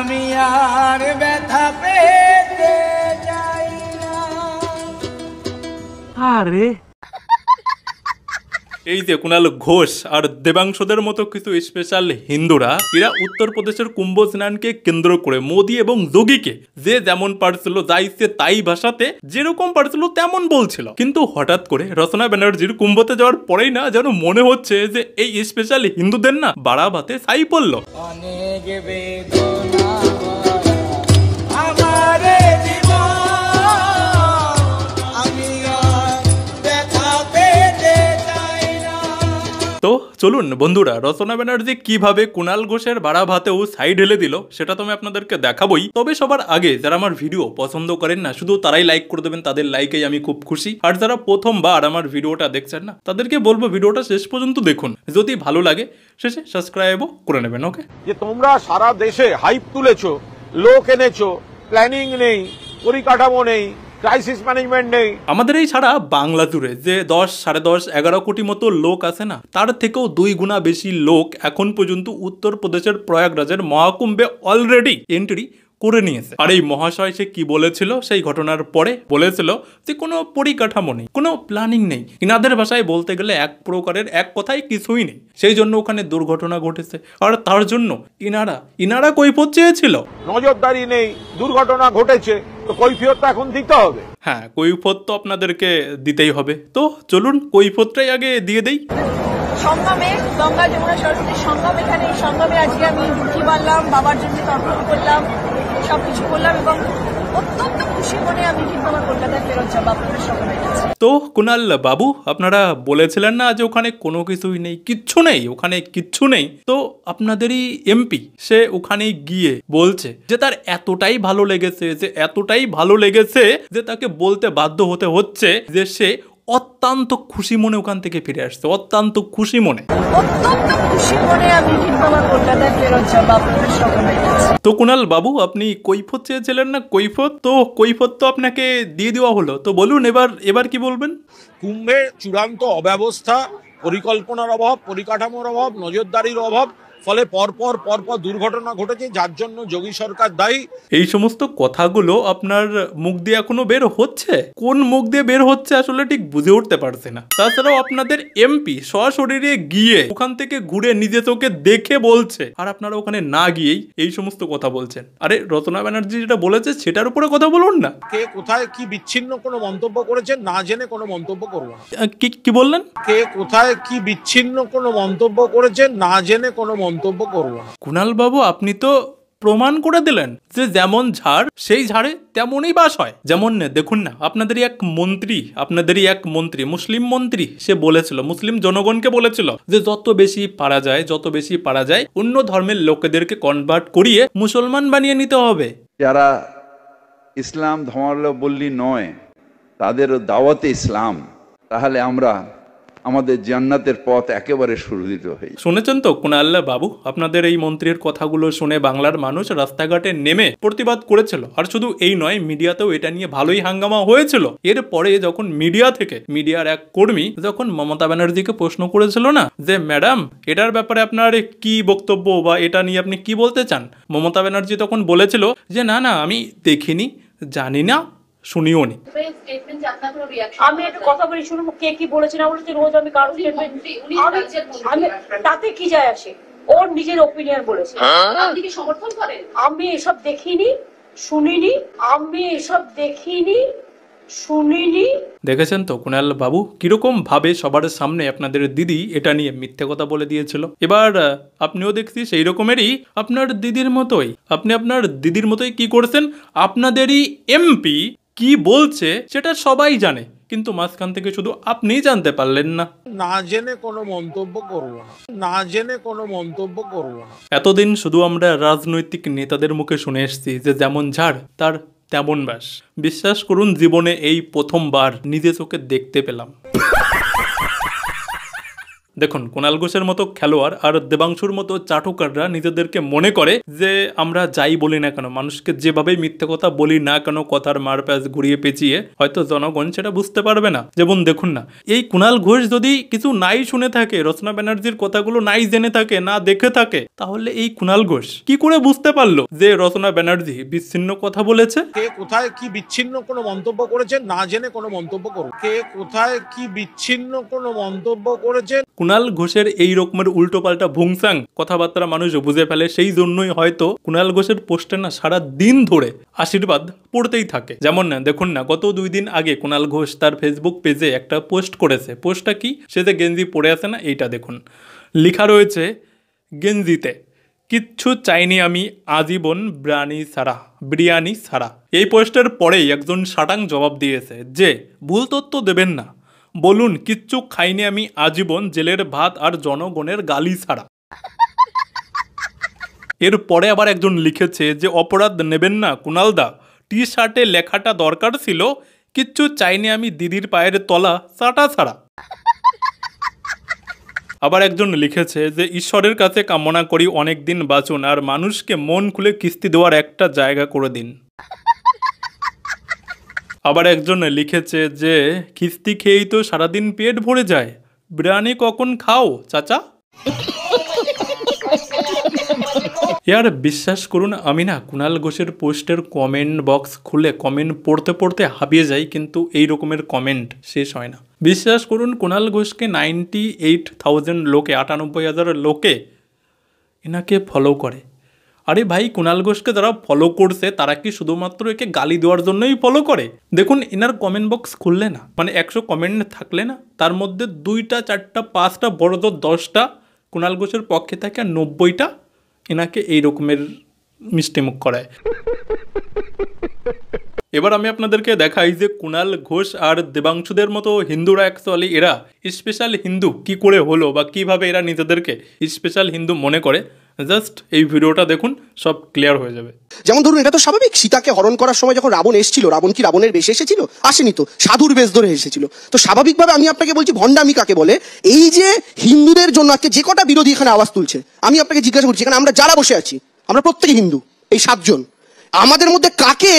আমি আর ব্যথা পেতে চাই না। আরে এই যে কুণাল ঘোষ আর দেবাংশদের মতো কিছু স্পেশাল হিন্দুরা এরা উত্তরপ্রদেশের কুম্ভ স্নানকে কেন্দ্র করে মোদী এবং যোগীকে যে যেমন পারছিল যা ইচ্ছে তাই ভাষাতে যেরকম পারছিল তেমন বলছিল, কিন্তু হঠাৎ করে রচনা ব্যানার্জির কুম্ভতে যাওয়ার পরেই না যেন মনে হচ্ছে যে এই স্পেশাল হিন্দুদের না বাড়া ভাতে ছাই পড়লো। অনেক বেদনা আমারে জীবন, আমি আর ব্যথা পেতে চাই না। তো চলুন বন্ধুরা, রচনা ব্যানার্জি কিভাবে কুণাল ঘোষের বাড়া ভাতেও সাইড ঢেলে দিল সেটা তো আমি আপনাদেরকে দেখাবোই। তবে সবার আগে যারা আমার ভিডিও পছন্দ করেন না শুধু তারাই লাইক করে দেবেন, তাদের লাইকেই আমি খুব খুশি। আর যারা প্রথমবার আমার ভিডিওটা দেখছেন না তাদেরকে বলবো ভিডিওটা শেষ পর্যন্ত দেখুন, যদি ভালো লাগে শেষে সাবস্ক্রাইবও করে নেবেন। ওকে, যে তোমরা সারা দেশে হাইপ তুলেছো, লোক এনেছো, প্ল্যানিং নেই, পরিকাঠামো নেই, ক্রাইসিস ম্যানেজমেন্ট নেই। আমাদের এই ছাড়া বাংলা জুড়ে যে 10, 10.5, 11 কোটি মতো লোক আছে না, তার থেকেও 2 গুণা বেশি লোক এখন পর্যন্ত উত্তরপ্রদেশের প্রয়াগরাজের মহাকুম্ভে অলরেডি এন্ট্রি করে নিয়েছে। আর এই মহাশয় সে কি বলেছিল সেই ঘটনার পরে? বলেছিল যে কোনো পরিকাঠামো নেই, কোনো প্ল্যানিং নেই, ইনাদের ভাষায় বলতে গেলে এক প্রকারের এক কথায় কিছুই নেই, সেই জন্য ওখানে দুর্ঘটনা ঘটেছে। আর তার জন্য ইনারা কৈফিয়ত চেয়েছিল। নজরদারি নেই, দুর্ঘটনা ঘটেছে, তো কৈফিয়তটা এখন দিতে হবে। হ্যাঁ, কৈফিয়ত তো আপনাদেরকে দিতেই হবে। তো চলুন কৈফিয়তটাই আগে দিয়ে দেই। সঙ্গমে গঙ্গা যমুনা সরস্বতীর সঙ্গম, এখানে এই সঙ্গমে আজকে আমি উঠি মারলাম, বাবার জন্য তর্পণ করলাম, সবকিছু করলাম এবং অত্যন্ত খুশি মনে আমি কিন্তু আমার কলকাতায় ফেরত যাবো আপনাদের সকলের কাছে। তো কুণাল বাবু, আপনারা বলেছিলেন না যে ওখানে কোনো কিছুই নেই, কিচ্ছু নেই, ওখানে কিচ্ছু নেই। তো আপনাদেরই এমপি সে ওখানে গিয়ে বলছে যে তার এতটাই ভালো লেগেছে যে তাকে বলতে বাধ্য হতে হচ্ছে যে সে অত্যন্ত খুশি মনে ওখান থেকে ফিরে আসছে, অত্যন্ত খুশি মনে আমি কিন্তু আমার কলকাতায় ফেরত যাবো আপনাদের সকলের কাছে। তো কুণাল বাবু, আপনি কৈফিয়ত চেয়েছিলেন না? কৈফিয়ত তো আপনাকে দিয়ে দেওয়া হলো। তো বলুন এবার কি বলবেন? কুম্ভে চূড়ান্ত অব্যবস্থা, পরিকল্পনার অভাব, পরিকাঠামোর অভাব, নজরদারির অভাব, ফলে পরপর দুর্ঘটনা ঘটেছে, যার জন্য যোগী সরকার দায়ী। এই সমস্ত কথাগুলো আপনার মুখ দিয়ে এখনো বের হচ্ছে, কোন মুখ দিয়ে বের হচ্ছে আসলে ঠিক বুঝে উঠতে পারছে না। তাছাড়াও আপনাদের এমপি সশরীরে গিয়ে ওখান থেকে ঘুরে নিজে চোখে দেখে বলছে, আর আপনারা ওখানে না গিয়েই এই সমস্ত কথা বলছেন। আরে রচনা ব্যানার্জি যেটা বলেছে সেটার উপরে কথা বলুন না। কে কোথায় কি বিচ্ছিন্ন কোনো মন্তব্য করেছে না জেনে কোনো মন্তব্য করবো না। কি বললেন? কে কোথায় কি বিচ্ছিন্ন কোনো মন্তব্য করেছে না জেনে কোনো মন্তব্য করবো না। কুণাল বাবু, আপনি তো প্রমাণ করে দিলেন যে যেমন ঝাড় সেই ঝাড়ে তেমনই বাস হয়। যেমন দেখুন না, আপনাদেরই এক মন্ত্রী মুসলিম মন্ত্রী, সে বলেছিল, মুসলিম জনগণকে বলেছিল যে যত বেশি পারা যায় অন্য ধর্মের লোকেদেরকে কনভার্ট করিয়ে মুসলমান বানিয়ে নিতে হবে। যারা ইসলাম ধর্মাবলম্বী নয় তাদের দাওয়াতে ইসলাম, তাহলে আমরা আমাদের জান্নাতের পথ একেবারে সুরক্ষিত হই। শুনেছেন তো কুণাল বাবু, আপনাদের এই মন্ত্রীর কথাগুলো শুনে বাংলার মানুষ রাস্তাঘাটে নেমে প্রতিবাদ করেছিল। আর শুধু এই নয়, মিডিয়াতেও এটা নিয়ে ভালোই হাঙ্গামা হয়েছিল। এরপরে যখন মিডিয়ার এক কর্মী যখন মমতা ব্যানার্জিকে প্রশ্ন করেছিল না যে ম্যাডাম এটার ব্যাপারে আপনার কি বক্তব্য বা এটা নিয়ে আপনি কি বলতে চান, মমতা ব্যানার্জি তখন বলেছিল যে না আমি দেখিনি, জানি না, শুনিও নি। আমি একটা কথা বলি, শুনুন কে কি বলেছে না বলেছে, রোজ আমি কারো তাতে কি যায় আসে, ওর নিজের ওপিনিয়ন বলেছে। আপনি কি সমর্থন করেন? আমি এসব দেখিনি, শুনিনি। দেখেছেন তো কুণাল বাবু কিরকম ভাবে সবার সামনে আপনাদের দিদি এটা নিয়ে মিথ্যে কথা বলে দিয়েছিল। এবার আপনিও দেখছি সেই রকমেরই আপনার দিদির মতোই কি করছেন। আপনাদেরই এমপি কি বলছে সেটা সবাই জানে, কিন্তু মাঝখান থেকে শুধু আপনিই জানতে পারলেন না। না জেনে কোনো মন্তব্য করবো না। এতদিন শুধু আমরা রাজনৈতিক নেতাদের মুখে শুনে এসেছি যে যেমন ঝাড় তার তেমন বাস। বিশ্বাস করুন, জীবনে এই প্রথমবার নিজে চোখে দেখতে পেলাম। দেখুন, কুণাল ঘোষের মতো খেলোয়াড় আর দেবাংশুর মতো চাটুকাররা নিজেদেরকে মনে করে যে আমরা যাই বলি না কেন, মানুষকে যেভাবেই মিথ্যে কথা বলি না কেন, কথার মারপ্যাচ ঘুরিয়ে পেঁচিয়ে, হয়তো জনগণ সেটা বুঝতে পারবে না। যেমন দেখুন না, এই কুণাল ঘোষ যদি কিছু নাই শুনে থাকে, রচনা ব্যানার্জির কথাগুলো নাই জেনে থাকে, না দেখে থাকে, তাহলে এই কুণাল ঘোষ কি করে বুঝতে পারলো যে রচনা ব্যানার্জি বিচ্ছিন্ন কথা বলেছে? কে কোথায় কি বিচ্ছিন্ন কোনো মন্তব্য করেছে না জেনে কোনো মন্তব্য করুন, কে কোথায় কি বিচ্ছিন্ন কোনো মন্তব্য করেছে। কুণাল ঘোষের এই রকমের উল্টোপাল্টা ভুংসাং কথাবার্তা মানুষ বুঝে ফেলে, সেই জন্যই হয়তো কুণাল ঘোষের পোস্টে না সারা দিন ধরে আশীর্বাদ পড়তেই থাকে। যেমন না দেখুন না, গত 2 দিন আগে কুণাল ঘোষ তার ফেসবুক পেজে একটা পোস্ট করেছে। পোস্টটা কি? সে যে গেঞ্জি পরে আছে না, এইটা দেখুন, লেখা রয়েছে গেঞ্জিতে, কিচ্ছু চাইনি আমি আজীবন বিরিয়ানি ছাড়া। এই পোস্টের পরেই একজন শাটাং জবাব দিয়েছে যে ভুল তথ্য দেবেন না, বলুন কিচ্ছু খাইনি আমি আজীবন জেলের ভাত আর জনগণের গালি ছাড়া। এরপরে আবার একজন লিখেছে যে অপরাধ নেবেন না কুণালদা, টি শার্টে লেখাটা দরকার ছিল, কিচ্ছু চাইনি আমি দিদির পায়ের তলা চাটা ছাড়া। আবার একজন লিখেছে যে ঈশ্বরের কাছে কামনা করি অনেক দিন বাঁচুন আর মানুষকে মন খুলে কিস্তি দেওয়ার একটা জায়গা করে দিন। আবার একজন লিখেছে যে কিস্তি খেয়েই তো সারাদিন পেট ভরে যায়, বিরিয়ানি কখন খাও চাচা? यार বিশ্বাস করুন, আমি না কুণাল ঘোষের পোস্টের কমেন্ট বক্স খুলে কমেন্ট পড়তে পড়তে হাবিয়ে যাই, কিন্তু এই রকমের কমেন্ট শেষ হয় না। বিশ্বাস করুন, কুণাল ঘোষকে 98,000 লোকে, 98,000 লোকে এনাকে ফলো করে। আরে ভাই, কুণাল ঘোষকে যারা ফলো করছে তারা কি শুধুমাত্র একে গালি দেওয়ার জন্যই ফলো করে? দেখুন, এনার কমেন্ট বক্স খুললে না, মানে 100 কমেন্ট থাকলে না, তার মধ্যে 2টা 4টা 5টা বড় তো 10টা কুণাল ঘোষের পক্ষে থাকে আর 90টা এনাকে এই রকমের মিষ্টিমুখ করায়। এবার আমি আপনাদেরকে দেখাই যে কুণাল ঘোষ আর দেবাংশুদের মতো হিন্দুরা অ্যাকচুয়ালি এরা স্পেশাল হিন্দু কি করে হলো বা কিভাবে এরা নিজেদেরকে স্পেশাল হিন্দু মনে করে। জাস্ট এই ভিডিওটা দেখুন, সব ক্লিয়ার হয়ে যাবে। যেমন ধরুন, এটা তো স্বাভাবিক, সীতাকে হরণ করার সময় যখন রাবণ এসেছিল, রাবণ কি রাবণের বেশে এসেছিল? আসেনি তো, সাধুর বেশ ধরে এসেছিল। তো স্বাভাবিকভাবে আমি আপনাকে বলছি ভণ্ডামি কাকে বলে। এই যে হিন্দুদের জন্য আজকে যে কটা বিরোধী এখানে আওয়াজ তুলছে, আমি আপনাকে জিজ্ঞাসা করছি, এখানে আমরা যারা বসে আছি আমরা প্রত্যেকে হিন্দু, এই 7 জন, আমাদের মধ্যে কাকে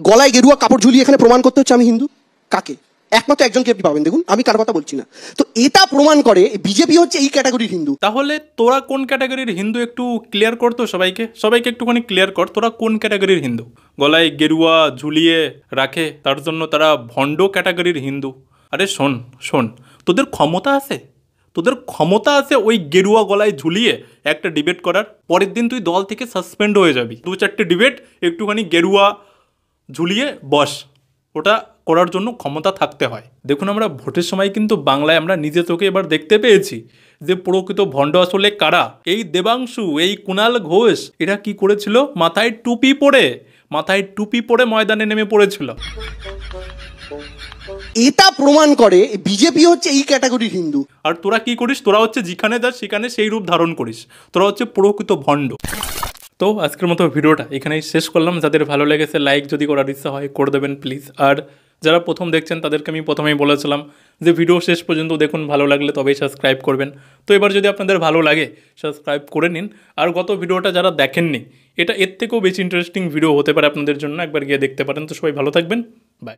গলায় গেরুয়া কাপড় ঝুলিয়ে এখানে প্রমাণ করতে হচ্ছে আমি হিন্দু? কাকে? একমাত্র একজনকে আপনি পাবেন, দেখুন, আমি কার কথা বলছি না। তো এটা প্রমাণ করে বিজেপি হচ্ছে এই ক্যাটাগরির হিন্দু। তাহলে তোরা কোন ক্যাটাগরির হিন্দু একটু ক্লিয়ার কর তো, সবাইকে একটুখানি ক্লিয়ার কর, তোরা কোন ক্যাটাগরির হিন্দু? গলায় গেরুয়া ঝুলিয়ে রাখে তার জন্য তারা ভণ্ড ক্যাটাগরির হিন্দু? আরে শোন, তোদের ক্ষমতা আছে ওই গেরুয়া গলায় ঝুলিয়ে একটা ডিবেট করার, পরের দিন তুই দল থেকে সাসপেন্ড হয়ে যাবি। 2-4টে ডিবেট একটুখানি গেরুয়া ঝুলিয়ে বস, ওটা করার জন্য ক্ষমতা থাকতে হয়। দেখুন, আমরা ভোটের সময় কিন্তু বাংলায় আমরা নিজে চোখে এবার দেখতে পেয়েছি যে প্রকৃত ভণ্ড আসলে কারা। এই দেবাংশু, এই কুণাল ঘোষ, এরা কি করেছিল? মাথায় টুপি পরে ময়দানে নেমে পড়েছিল। এটা প্রমাণ করে বিজেপি হচ্ছে এই ক্যাটাগরির হিন্দু। আর তোরা কি করিস? তোরা হচ্ছে যেখানে যাস সেখানে সেই রূপ ধারণ করিস, তোরা হচ্ছে প্রকৃত ভণ্ড। তো আজকের মতো ভিডিওটা এখানেই শেষ করলাম। যাদের ভালো লেগেছে লাইক যদি করার ইচ্ছা হয় করে দেবেন প্লিজ। আর যারা প্রথম দেখছেন তাদেরকে আমি প্রথমেই বলেছিলাম যে ভিডিও শেষ পর্যন্ত দেখুন, ভালো লাগলে তবেই সাবস্ক্রাইব করবেন। তো এবার যদি আপনাদের ভালো লাগে সাবস্ক্রাইব করে নিন। আর গত ভিডিওটা যারা দেখেননি, এটা এর থেকেও বেশি ইন্টারেস্টিং ভিডিও হতে পারে আপনাদের জন্য, একবার গিয়ে দেখতে পারেন। তো সবাই ভালো থাকবেন, বাই।